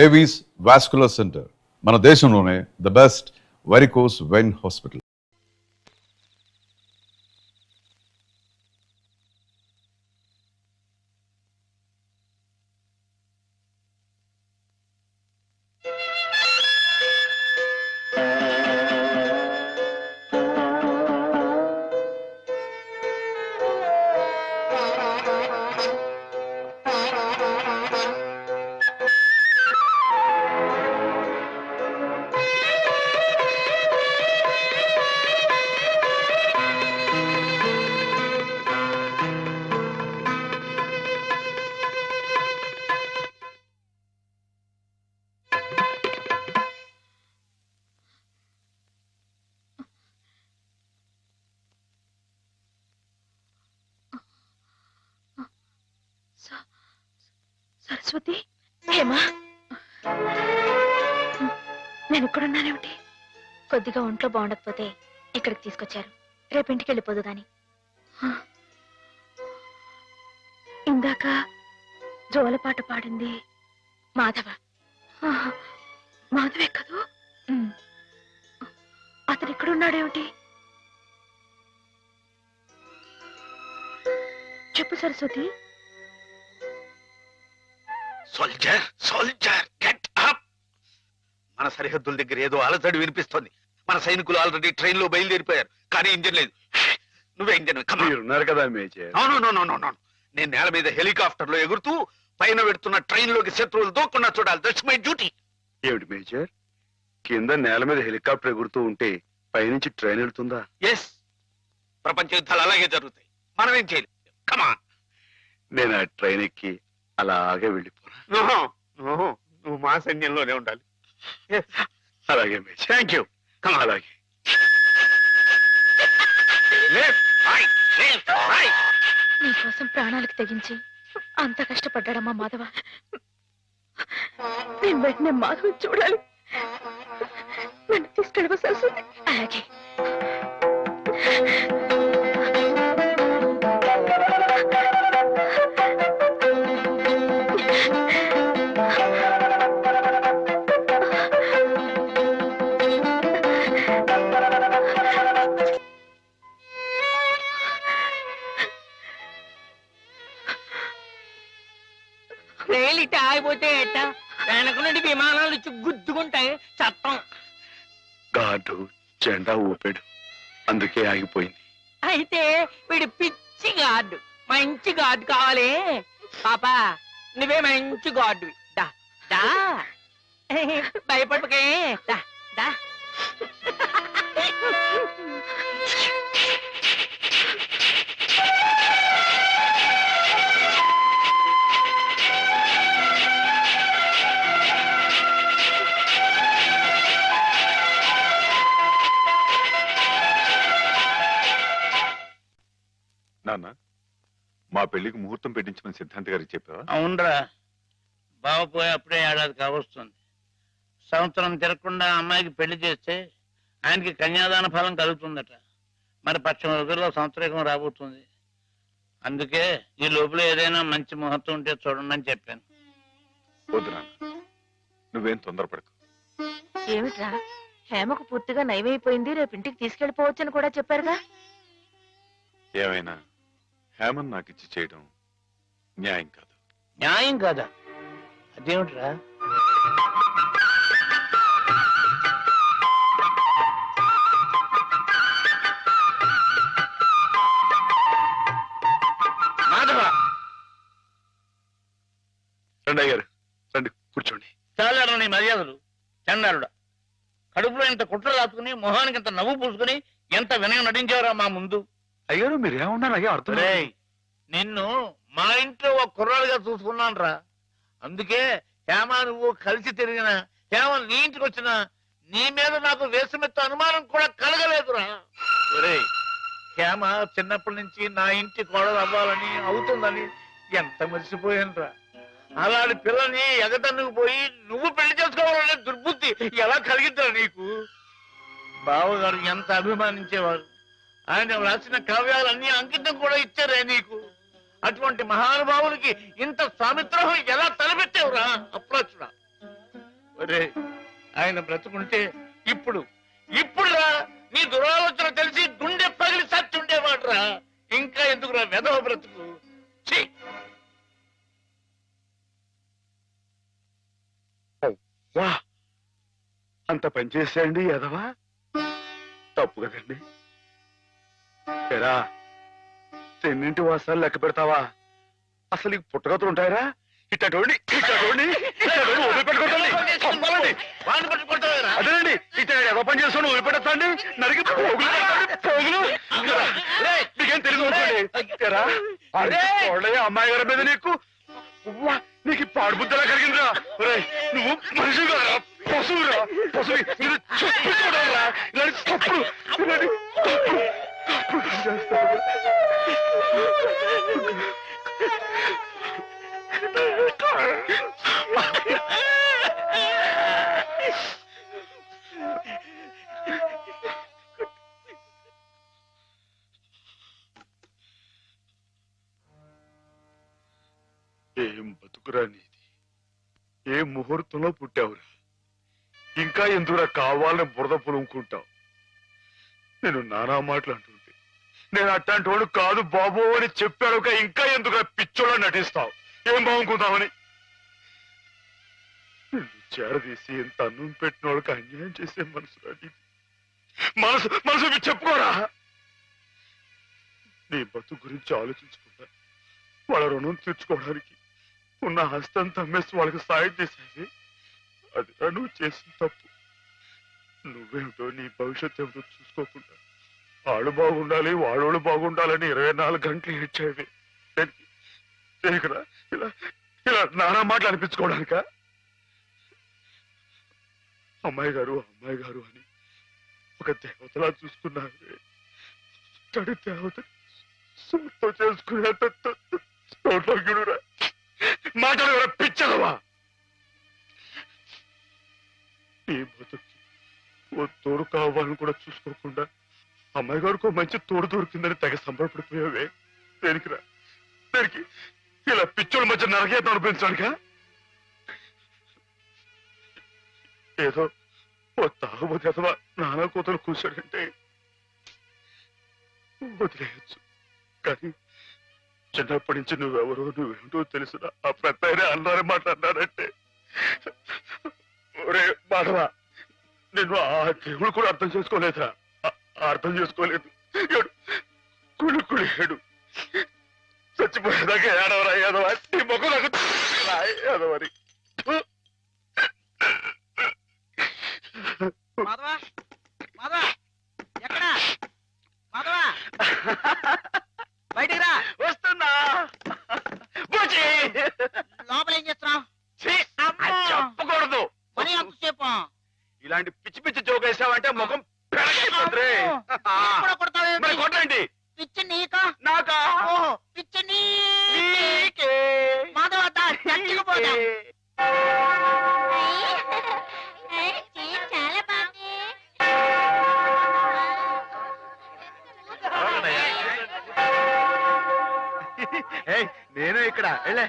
Avis vascular centre మన దేశంలోనే the best varicose vein hospital. Saraswati, Hema, నేను ఇక్కడున్నానేమిటి? కొద్దిగా ఒంట్లో బాగుండకపోతే ఇక్కడికి తీసుకొచ్చారు. రేపు ఇంటికి వెళ్ళిపోదు గాని. ఇందాక జోలపాట పాడింది మాధవ. మాధవే కదూ? అతను ఇక్కడున్నాడేమిటి? చెప్పు Saraswati. Soldier, soldier, get up! మన సరిహద్దుల దగ్గర ఏదో అలజడి వినిపిస్తోంది. మన సైనికులు ఆల్రెడీ ట్రైన్ లో బయలుదేరిపోయారు, కానీ ఇంజన్ లేదు. నువ్వే ఇంజన్. ఉన్నారు కదా మేజర్. నేను నేల మీద హెలికాప్టర్ లో ఎగురుతూ పైన పెడుతున్న ట్రైన్ లోకి శత్రువులు దూకుండా చూడాలి. That's my duty. ఏమిటి మేజర్, కింద నేల మీద హెలికాప్టర్ ఎగురుతూ ఉంటే పైనుంచి ట్రైన్ వెళ్తుందా? ఎస్, ప్రపంచ యుద్ధాలు అలాగే జరుగుతాయి. మనం ఏం చేయలేదు. కమాన్. నేను ఆ ట్రైన్ ఎక్కి అలాగే వెళ్ళిపోనా? నువ్వు మా సైన్యంలోనే ఉండాలి. అలాగే మేజర్. Thank you. కమాన్. అలాగే. నీకోసం ప్రాణాలకు తెగించి అంత కష్టపడ్డాడమ్మా మాధవ. నేను వెంటనే మాధవ చూడాలి. నన్ను తీసుకెళ్ళవ సరస్వతి? అలాగే. రైలు ఇట్ట ఆగిపోతే ఎట్ట? వెనక నుండి విమానాలు వచ్చి గుద్దుకుంటాయి. చట్టం. గార్డు జెండా ఊపాడు, అందుకే ఆగిపోయింది. అయితే వీడు పిచ్చి గార్డు. మంచి గార్డు కావాలి. పాపా, నువ్వే మంచి గార్డు. దా దా, భయపడకే. దా దా. నాన్న, మా పెళ్లికి ముహూర్తం పెట్టించమని సిద్ధాంత్ గారికి చెప్పావా? అవునరా, బావ పోయి అప్పుడే ఏడాది కావస్తుంది. సంవత్సరం తిరగకుండా అమ్మాయికి పెళ్లి చేస్తే ఆయనకి కన్యాదాన ఫలం కలుగుతుందట. మరి పక్షం రోజుల్లో సంవత్సరం రాబోతుంది. అందుకే ఈ లోపల ఏదైనా మంచి ముహూర్తం ఉంటే చూడండి అని చెప్పాను. వద్దు నాన్న, నువ్వేం తొందరపడకు. ఏమిట్రా, హేమకు పూర్తిగా నయమైపోయింది, రేపు ఇంటికి తీసుకెళ్లిపోవచ్చని కూడా చెప్పారుగా. ఏమైనా హేమన్ నాకు ఇచ్చి చేయడం న్యాయం కాదు. న్యాయం కాదా? అదేమిట్రా? మాధవ, రండి అయ్యారు, రండి కూర్చోండి. చాలారా నీ మర్యాదలు. చండాలుడా, కడుపులో ఇంత కుట్ర రాసుకుని మొహానికి ఇంత నవ్వు పూసుకుని ఎంత వినయం నటించావురా మా ముందు. అయ్యారు మీరేమన్నారు? అయ్యా అర్థం రేయ్, నిన్ను మా ఇంట్లో ఒక కుర్రాడుగా చూసుకున్నాను రా. అందుకే హేమ నువ్వు కలిసి తిరిగిన, హేమ నీ ఇంటికి వచ్చినా నీ మీద నాకు వేసమెత్త అనుమానం కూడా కలగలేదురా. ఒరేయ్, హేమ చిన్నప్పటి నుంచి నా ఇంటి కోడలు అవ్వాలని అవుతుందని ఎంత మర్చిపోయాను రా. అలాంటి పిల్లని ఎగతన్నుకు పోయి నువ్వు పెళ్లి చేసుకోవాలనే దుర్బుద్ధి ఎలా కలిగిద్దా నీకు? బావగారు ఎంత అభిమానించేవారు. ఆయన రాసిన కావ్యాలన్నీ అంకితం కూడా ఇచ్చారే నీకు. అటువంటి మహానుభావునికి ఇంత స్వామిత్రం ఎలా తలపెట్టావురా అప్రాచుడా? ఒరే ఆయన బ్రతుకుంటే ఇప్పుడు ఇప్పుడురా నీ దురాలోచన తెలిసి గుండె పగిలి సచ్చుండేవాడ్రా. ఇంకా ఎందుకురా వెధవ బ్రతుకు? ఛీ! వా అంత పని చేసేయండి ఎదవా, తప్పు కదండి. ఎరా తెన్నింటి వాసాలు లెక్క పెడతావా? అసలు నీకు పుట్టగతులు ఉంటాయరా? ఇట్టండి వాడిని పట్టి కొడతావేరా? అదేనండి ఇట్ట ఎవ పని చేసుకుని వదిలిపెట్టండి, నరికి పోగులు పోగులు. నీకేం తెలియదు అనుకోండి. అమ్మాయి గారి మీద నీకు ఉవ్వా, నీకు పాడుబుద్ధలా కలిగిందిరా. నువ్వు మనిషి కారా, పశువురా, పశువు. చెప్పుకోవరా ఇలాంటి తప్పుడు, ఇలాంటి తప్పుడు చేస్తావు. ఏం బతుకురా నీది, ఏ ముహూర్తంలో పుట్టావురా? ఇంకా ఎందుకురా కావాలని బురద పులుముకుంటావు? నేను నానా మాటలు అంటుంటే నేను అట్లాంటి వాడు కాదు బాబు అని చెప్పాడు. ఇంకా ఎందుకురా పిచ్చోళ్ళ నటిస్తావు? ఏం బాగుంకుందామని నిన్ను చేరదీసి ఎంత అన్నం పెట్టిన వాళ్ళకి అన్యాయం చేసే మనసు నీది. మనసు మనసు చెప్పుకోరా. నీ బతుకు గురించి ఆలోచించుకుంటా వాళ్ళ రుణం తీర్చుకోవడానికి ఉన్న హస్తం అమ్మేసి వాళ్ళకి సాయం చేసేది. అది నువ్వు చేసిన తప్పు. నువ్వేమిటో నీ భవిష్యత్తు ఏమిటో చూసుకోకుండా వాళ్ళు బాగుండాలి వాళ్ళోళ్ళు బాగుండాలని 24 గంటలు ఏడ్చేవి. ఇలా ఇలా నానా మాటలు అనిపించుకోవడానిక? అమ్మాయి గారు అని ఒక దేవతలా చూసుకున్నావే. తడి దేవత సొంతం చేసుకునేంత గిడురా మాటలు పిచ్చలవా? ఈ బతుకి ఓ తోడు కావాలని కూడా చూసుకోకుండా అమ్మాయి గారికి మంచి తోడు దొరికిందని తెగ సంబరపడిపోయావే. దేనికిరా? దేనికి? ఇలా పిచ్చోళ్ళ మధ్య నరకేతం అనిపించడానికా? ఏదో ఓ తాగుబోతే అథవా నానా కూతురు కూర్చోడంటే వదిలేయచ్చు, కానీ చిన్నప్పటి నుంచి నువ్వెవరో నువ్వేంటో తెలిసిన ఆ పెద్ద అన్నారే మాట్లాడినారంటే ఒరే మాధవా, నేను ఆ దేవుడు కూడా అర్థం చేసుకోలేదురా. అర్థం చేసుకోలేదు. కుడి ఏడు చచ్చిపోయేదాకా ఏడవరా ఏదవా? నీ ముఖం నాకు ఏదవరి. మాధవా మాధవా ఎక్కడా? మాధవా బయటికి రా. వస్తున్నా. లోపల ఏం చేస్తున్నావు? చెప్పకూడదు. మరి అంతసేపు ఇలాంటి పిచ్చి పిచ్చి జోక్ వేసావంటే ముఖం పెరగైపోతుంది. కొట్టండి. పిచ్చి నీకా నాకా? ఓహో పిచ్చి నీకే. మాధవ చచ్చిపోతా. చాలా బాగుంది. నేను ఇక్కడ వెళ్ళే.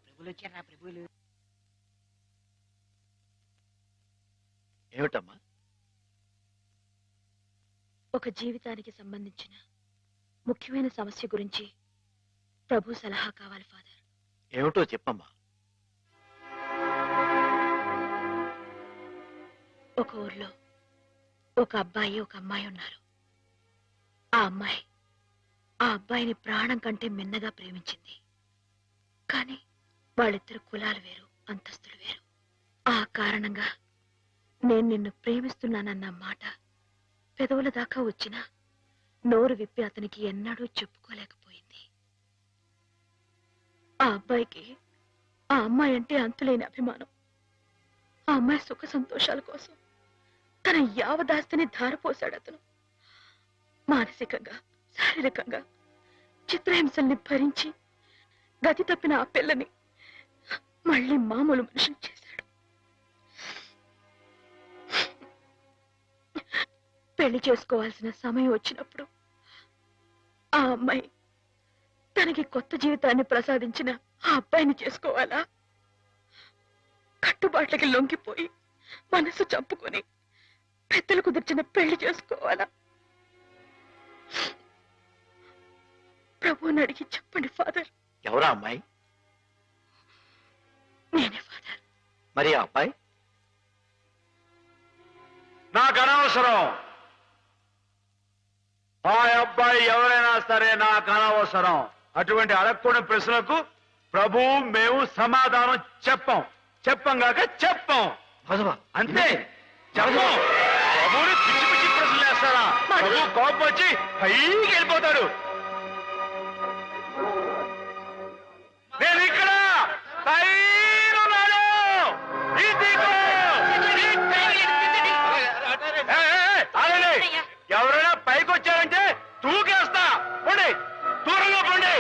ప్రభులు వచ్చారా? ప్రభులు ఏమిటమ్మా? ఒక జీవితానికి సంబంధించిన ముఖ్యమైన సమస్య గురించి ప్రభు సలహా కావాలి ఫాదర్. ఏమిటో చెప్పమ్మా. ఒక ఊర్లో ఒక అబ్బాయి ఒక అమ్మాయి ఉన్నారు. ఆ అమ్మాయి ఆ అబ్బాయిని ప్రాణం కంటే మిన్నగా ప్రేమించింది. కానీ వాళ్ళిద్దరు కులాలు వేరు, అంతస్తులు వేరు. ఆ కారణంగా నేను నిన్ను ప్రేమిస్తున్నానన్న మాట పెదవుల దాకా వచ్చినా నోరు విప్పి అతనికి ఎన్నడూ చెప్పుకోలేకపోయింది. ఆ అబ్బాయికి ఆ అమ్మాయి అంటే అంతులేని అభిమానం. ఆ అమ్మాయి సుఖ సంతోషాల కోసం తన యావదాస్తిని ధారపోశాడు అతను. మానసికంగా శారీరకంగా చిత్రహింసల్ని భరించి గతి తప్పిన ఆ పిల్లని మళ్ళీ మామూలు మనిషిని చేశాడు. పెళ్లి చేసుకోవాల్సిన సమయం వచ్చినప్పుడు ఆ అమ్మాయి తనకి కొత్త జీవితాన్ని ప్రసాదించిన ఆ అబ్బాయిని చేసుకోవాలా? కట్టుబాట్లకి లొంగిపోయి మనసు చంపుకొని పెద్దలు కుదిర్చిన పెళ్లి చేసుకోవాలా? ప్రభువుని అడిగి చెప్పండి ఫాదర్. ఎవరా అమ్మాయి? నేనే ఫాదర్. మరి ఆ అబ్బాయి? నాకు అనవసరం. ఆ అబ్బాయి ఎవరైనా సరే నాకు అనవసరం. అటువంటి అడగకూడని ప్రశ్నలకు ప్రభు మేము సమాధానం చెప్పంగాక చెప్పం. అంతే చెప్పం. ప్రభుని పిచ్చి పిచ్చి ప్రశ్నలు వేస్తారా? ప్రభు కోపం వచ్చి పైకి వెళ్ళిపోతాడు. నేను ఇక్కడ పైనున్నాను. ఎవరైనా పైకి వచ్చారంటే తూకేస్తా. పోండి, దూరంగా పోండి.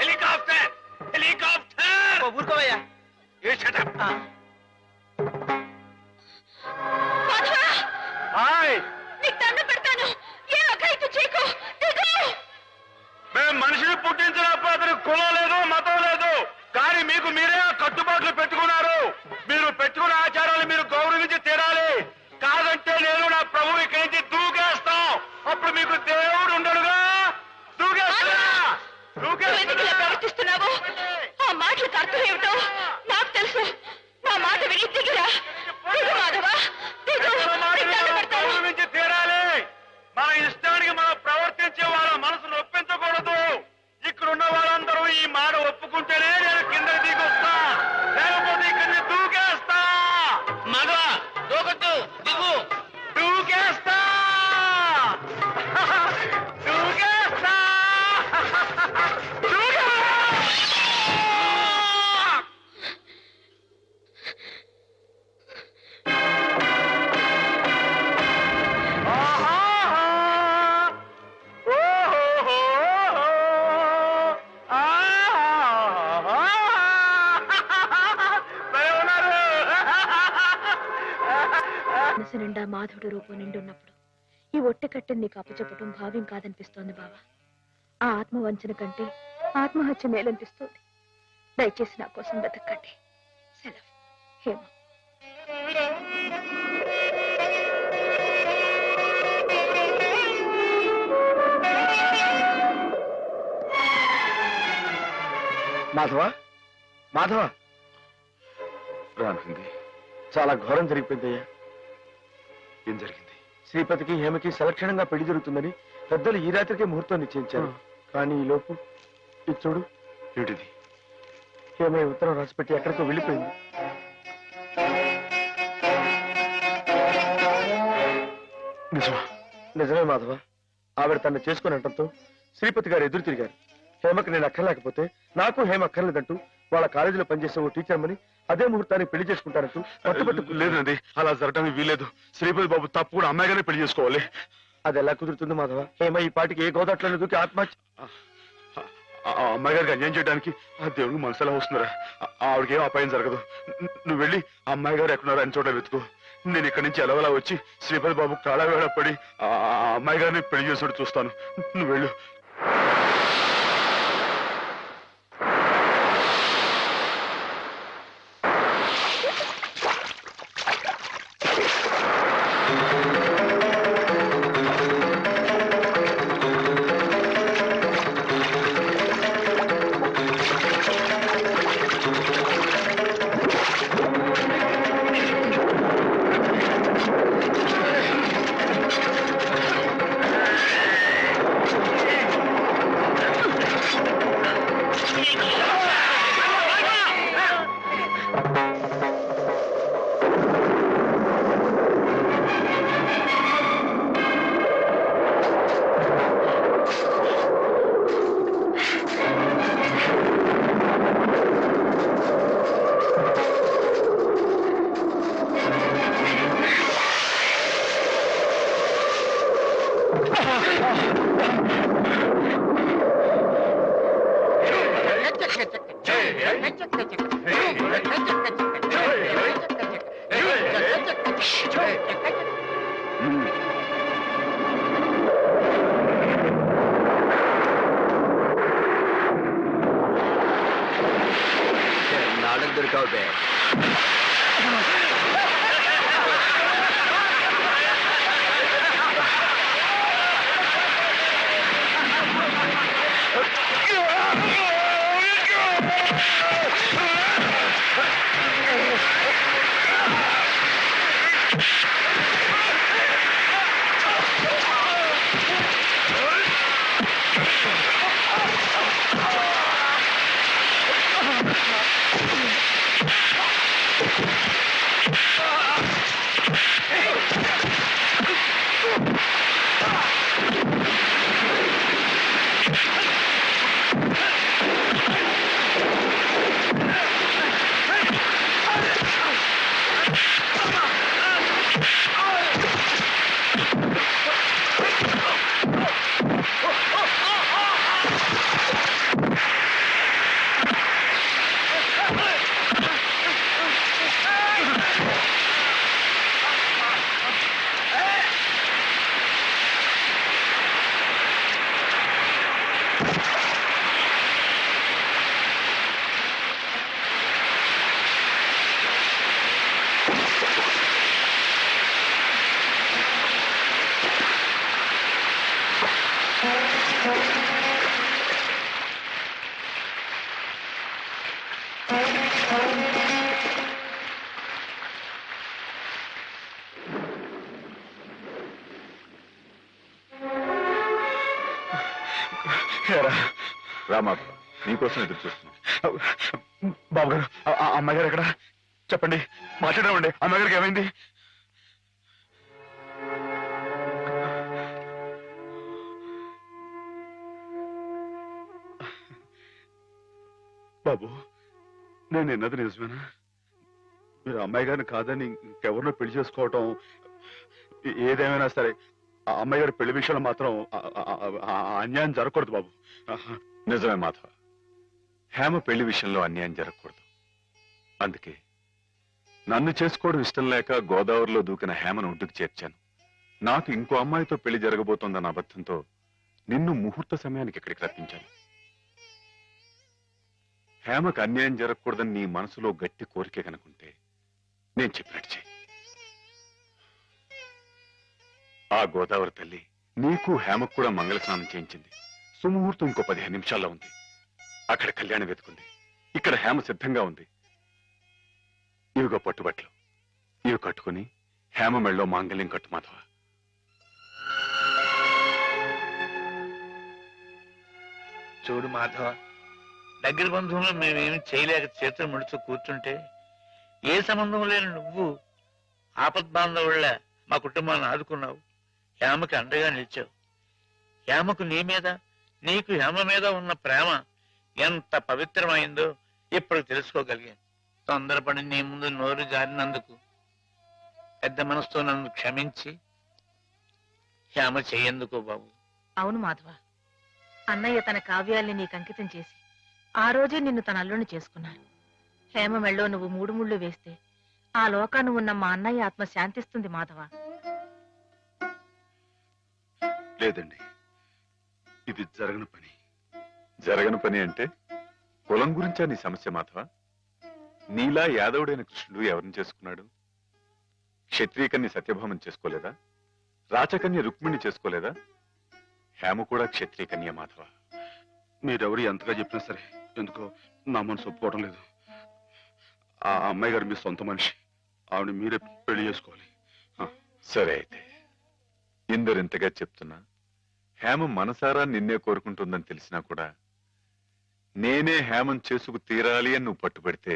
Helicopter helicopter. ఊరుకోవయ్యా. హాయ్, నీకు దండం పెడతాను. ఏ అఘాయితీ చేయకు. దిగు. మేము మనిషిని పుట్టించినప్పుడు అతనికి కులం లేదు, మతం లేదు. కానీ మీకు మీరే ఆ కట్టుబాట్లు పెట్టుకున్నారు. మీరు పెట్టుకున్న ఆచారాలు మీరు గౌరవించి తీరాలి. కాదంటే నేను నా ప్రభు ఇక్కడి నుంచి దూకేస్తాం. అప్పుడు మీకు దేవుడు ఉండడుగా. దూకేస్తా. నువ్వు ఎందుకు ఇలా ప్రవర్తిస్తున్నావు? ఆ మాటలకు అర్థం ఏమిటో నాకు తెలుసు. నా మాట విని దిగిరా. దిగు మాధవ, దిగు. నీకు దండం పెడతాను. గౌరవించి తీరాలి. మన ఇష్టానికి మనం ప్రవర్తించే వాళ్ళ మనసును ఒప్పించకూడదు. ఇక్కడున్న వాళ్ళందరూ ఈ మాట ఒప్పుకుంటేనే నేను కింద దిగొస్తా. లేకపోతే ఇక్కడిని దూకేస్తా. మగ దూకొద్దు, దిగు. దూకేస్తా. దూకేస్తా. మనసు నిండా మాధవుడు రూపం నిండున్నప్పుడు ఈ ఒట్టె కట్టెని నీకు అప్పచెప్పటం భావ్యం కాదనిపిస్తోంది బావా. ఆ ఆత్మవంచన కంటే ఆత్మహత్య మేలనిపిస్తోంది. దయచేసి నా కోసం వెతక్కండి. సెలవు. హేమ. మాధవ, మాధవ, రానుంది. చాలా ఘోరం జరిగిపోయిందయ్యా. ఏం జరిగింది? శ్రీపతికి హేమకి సలక్షణంగా పెళ్లి జరుగుతుందని పెద్దలు ఈ రాత్రికే ముహూర్తం నిశ్చయించారు. కానీ ఈ లోపు ఇది చూడు. ఏమిటిది? హేమ ఈ ఉత్తరం రాసిపెట్టి ఎక్కడికో వెళ్ళిపోయింది. నిజమే మాధవ. ఆవిడ తను చేసుకుని అనటంతో శ్రీపతి గారు ఎదురు తిరిగారు. హేమకి నేను అక్కర్లేకపోతే నాకు హేమ అక్కర్లేదంటూ వాళ్ళ కాలేజీలో పనిచేసే ఓ టీచర్మని అదే ముహూర్తాన్ని పెళ్లి చేసుకుంటారంటూ పట్టుబట్టు. లేదండి, అలా జరగడానికి వీలేదు. శ్రీపతి బాబు తప్పు కూడా అమ్మాయిగానే పెళ్లి చేసుకోవాలి. అది ఎలా కుదురుతుంది మాధవ? హేమ ఈ పాటికి ఏ గోదాట్లను దూకి ఆత్మహత్య. ఆ అమ్మాయి గారికి అన్యాయం చేయడానికి ఆ దేవుడికి మనసు ఎలా వస్తున్నారా? ఆవిడకేం అపాయం జరగదు. నువ్వు వెళ్ళి ఆ అమ్మాయి గారు ఎక్కడున్నారో అని చోట వెతుకు. నేను ఇక్కడి నుంచి ఎలవలా వచ్చి శ్రీపతి బాబు కాళవేళ పడి ఆ అమ్మాయి గారిని పెళ్లి చేసినట్టు చూస్తాను. నువ్వు వెళ్ళు. చెక్క చెక్క దొరికావు బే. రామాధవ, నీకోసం ఎదురు చూస్తున్నాం. బాబు గారు, ఆ అమ్మాయి గారు ఎక్కడ? చెప్పండి, మాట్లాడమండి. అమ్మాయి గారికి ఏమైంది? బాబు, నేను విన్నది నిజమేనా? మీరు అమ్మాయి గారిని కాదని ఇంకెవరినో పెళ్లి చేసుకోవటం, ఏదేమైనా సరే ఆ అమ్మాయి గారి పెళ్లి విషయంలో మాత్రం అన్యాయం జరగకూడదు బాబు. నిజమే మాధవ, హేమ పెళ్లి విషయంలో అన్యాయం జరగకూడదు. అందుకే నన్ను చేసుకోవడం ఇష్టం లేక గోదావరిలో దూకిన హేమను ఒడ్డుకు చేర్చాను. నాకు ఇంకో అమ్మాయితో పెళ్లి జరగబోతోందన్న అబద్ధంతో నిన్ను ముహూర్త సమయానికి ఇక్కడికి రప్పించాను. హేమకు అన్యాయం జరగకూడదని నీ మనసులో గట్టి కోరిక కనుకుంటే నేను చెప్పినట్టు చెయ్యి. ఆ గోదావరి తల్లి నీకు హేమకు కూడా మంగళ స్నానం చేయించింది. సుముహూర్తం ఇంకో 15 నిమిషాల్లో ఉంది. అక్కడ కళ్యాణం వెతుకుంది, ఇక్కడ హేమ సిద్ధంగా ఉంది. ఇవిగో పట్టుబట్లు, ఇవి కట్టుకుని హేమ మెళ్ళలో మాంగళ్యం కట్టు మాధవ. చూడు మాధవ, దగ్గర బంధువులు మేమేమి చేయలేక చేతులు ముడుచు కూర్చుంటే ఏ సంబంధం లేని నువ్వు ఆపద్బాంధవుళ్ళ మా కుటుంబాన్ని ఆదుకున్నావు. హేమకి అండగా నిలిచావు. హేమకు నీ మీద, నీకు హేమ మీద ఉన్న ప్రేమ ఎంత పవిత్రమైందో ఇప్పుడు తెలుసుకోగలిగాను. తొందరపడి నీ ముందు నోరు జారినందుకు పెద్ద మనసుతో నన్ను క్షమించి హేమ చెయ్యేందుకు బాబు. అవును మాధవ, అన్నయ్య తన కావ్యాల్ని నీకు అంకితం చేసి ఆ రోజే నిన్ను తన అల్లుని చేసుకున్నారు. హేమ మెళ్ళో నువ్వు 3 ముళ్ళు వేస్తే ఆ లోకాను ఉన్న మా అన్నయ్య ఆత్మ శాంతిస్తుంది మాధవ. లేదండి, ఇది జరగని పని. జరగని పని అంటే కులం గురించా నీ సమస్య మాధవ? నీలా యాదవుడైన కృష్ణుడు ఎవరిని చేసుకున్నాడు? క్షత్రియకన్య సత్యభామం చేసుకోలేదా? రాచకన్య రుక్మిణి చేసుకోలేదా? హేమ కూడా క్షత్రియకన్య మాధవ. మీరెవరు ఎంతగా చెప్పినా సరే ఎందుకో నా మనసు ఒప్పుకోవడం లేదు. ఆ అమ్మాయి గారు మీ సొంత మనిషి, ఆవిడ మీరే పెళ్లి చేసుకోవాలి. సరే అయితే, ఇందరింతగా చెప్తున్నా హేమ మనసారా నిన్నే కోరుకుంటుందని తెలిసినా కూడా నేనే హేమం చేసుకు తీరాలి అని నువ్వు పట్టుబడితే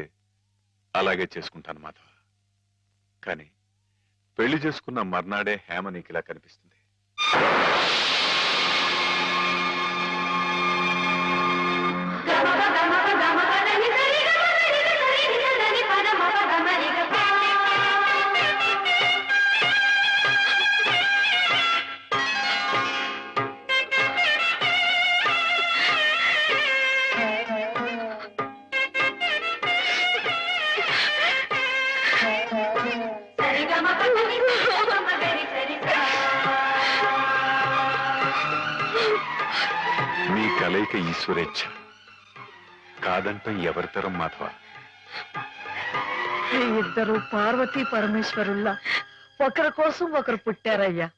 అలాగే చేసుకుంటాను మాధవ. కానీ పెళ్లి చేసుకున్న మర్నాడే హేమ నీకు ఇలా కనిపిస్తుంది. మీ కలయిక ఈశ్వరేచ్ఛ, కాదంటే ఎవరి తరం మాధవ. మీ ఇద్దరు పార్వతీ పరమేశ్వరుల్లా ఒకరి కోసం ఒకరు పుట్టారయ్యా.